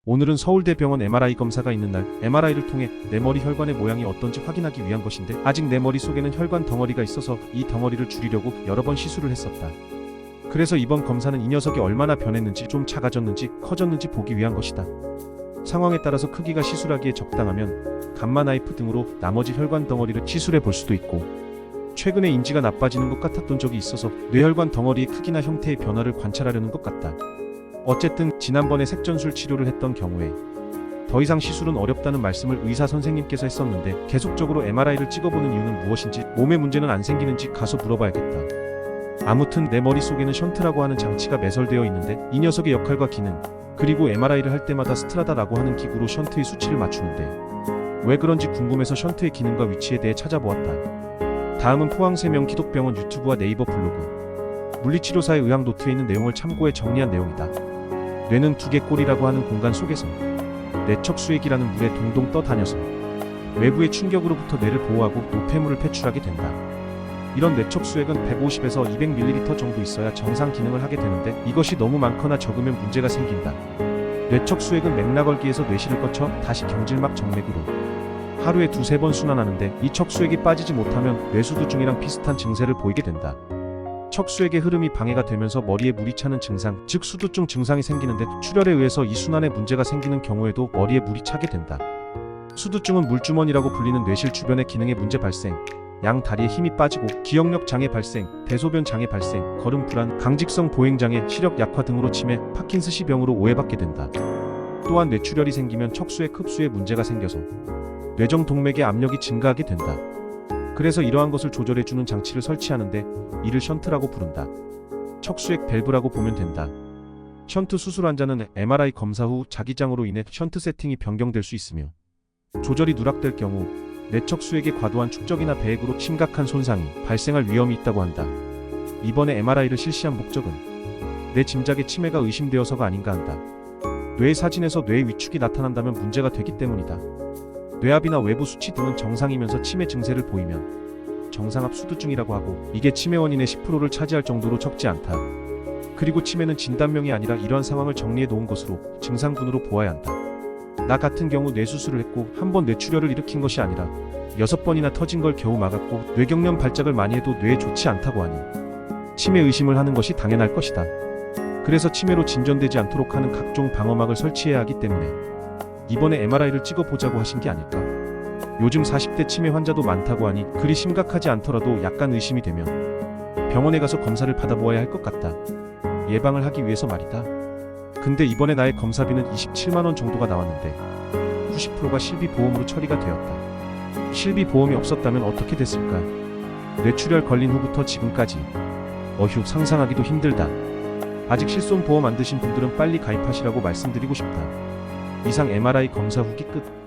오늘은 서울대병원 MRI 검사가 있는 날, MRI를 통해 내 머리 혈관의 모양이 어떤지 확인하기 위한 것인데, 아직 내 머릿속에는 혈관 덩어리가 있어서 이 덩어리를 줄이려고 여러 번 시술을 했었다. 그래서 이번 검사는 이 녀석이 얼마나 변했는지, 좀 작아졌는지 커졌는지 보기 위한 것이다. 상황에 따라서 크기가 시술하기에 적당하면 감마 나이프 등으로 나머지 혈관 덩어리를 시술해 볼 수도 있고, 최근에 인지가 나빠지는 것 같았던 적이 있어서 뇌혈관 덩어리의 크기나 형태의 변화를 관찰하려는 것 같다. 어쨌든 지난번에 색전술 치료를 했던 경우에 더 이상 시술은 어렵다는 말씀을 의사 선생님께서 했었는데, 계속적으로 MRI를 찍어보는 이유는 무엇인지, 몸에 문제는 안 생기는지 가서 물어봐야겠다. 아무튼 내 머릿속에는 션트라고 하는 장치가 매설되어 있는데, 이 녀석의 역할과 기능, 그리고 MRI를 할 때마다 스트라다라고 하는 기구로 션트의 수치를 맞추는데, 왜 그런지 궁금해서 션트의 기능과 위치에 대해 찾아보았다. 다음은 포항세명 기독병원 유튜브와 네이버 블로그, 물리치료사의 의학 노트에 있는 내용을 참고해 정리한 내용이다. 뇌는 두개 꼬리라고 하는 공간 속에서 뇌척수액이라는 물에 동동 떠다녀서 외부의 충격으로부터 뇌를 보호하고 노폐물을 배출하게 된다. 이런 뇌척수액은 150에서 200ml 정도 있어야 정상 기능을 하게 되는데, 이것이 너무 많거나 적으면 문제가 생긴다. 뇌척수액은 맥락얼기에서 뇌실을 거쳐 다시 경질막 정맥으로 하루에 두세 번 순환하는데, 이 척수액이 빠지지 못하면 뇌수두증이랑 비슷한 증세를 보이게 된다. 척수액의 흐름이 방해가 되면서 머리에 물이 차는 증상, 즉 수두증 증상이 생기는데, 출혈에 의해서 이 순환에 문제가 생기는 경우에도 머리에 물이 차게 된다. 수두증은 물주머니라고 불리는 뇌실 주변의 기능에 문제 발생, 양 다리에 힘이 빠지고 기억력 장애 발생, 대소변 장애 발생, 걸음 불안, 강직성 보행 장애, 시력 약화 등으로 치매, 파킨스시 병으로 오해받게 된다. 또한 뇌출혈이 생기면 척수액 흡수에 문제가 생겨서 뇌정 동맥의 압력이 증가하게 된다. 그래서 이러한 것을 조절해주는 장치를 설치하는데, 이를 션트라고 부른다. 척수액 밸브라고 보면 된다. 션트 수술 환자는 MRI 검사 후 자기장으로 인해 션트 세팅이 변경될 수 있으며, 조절이 누락될 경우 뇌척수액의 과도한 축적이나 배액으로 심각한 손상이 발생할 위험이 있다고 한다. 이번에 MRI를 실시한 목적은 내 짐작에 치매가 의심되어서가 아닌가 한다. 뇌 사진에서 뇌 위축이 나타난다면 문제가 되기 때문이다. 뇌압이나 외부 수치 등은 정상이면서 치매 증세를 보이면 정상압 수두증이라고 하고, 이게 치매 원인의 10%를 차지할 정도로 적지 않다. 그리고 치매는 진단명이 아니라 이러한 상황을 정리해 놓은 것으로 증상군으로 보아야 한다. 나 같은 경우 뇌수술을 했고 한 번 뇌출혈을 일으킨 것이 아니라 6번이나 터진 걸 겨우 막았고, 뇌경련 발작을 많이 해도 뇌에 좋지 않다고 하니 치매 의심을 하는 것이 당연할 것이다. 그래서 치매로 진전되지 않도록 하는 각종 방어막을 설치해야 하기 때문에 이번에 MRI를 찍어보자고 하신 게 아닐까. 요즘 40대 치매 환자도 많다고 하니 그리 심각하지 않더라도 약간 의심이 되면 병원에 가서 검사를 받아보아야 할 것 같다. 예방을 하기 위해서 말이다. 근데 이번에 나의 검사비는 27만원 정도가 나왔는데 90%가 실비보험으로 처리가 되었다. 실비보험이 없었다면 어떻게 됐을까? 뇌출혈 걸린 후부터 지금까지 어휴, 상상하기도 힘들다. 아직 실손보험 안 드신 분들은 빨리 가입하시라고 말씀드리고 싶다. 이상 MRI 검사 후기 끝.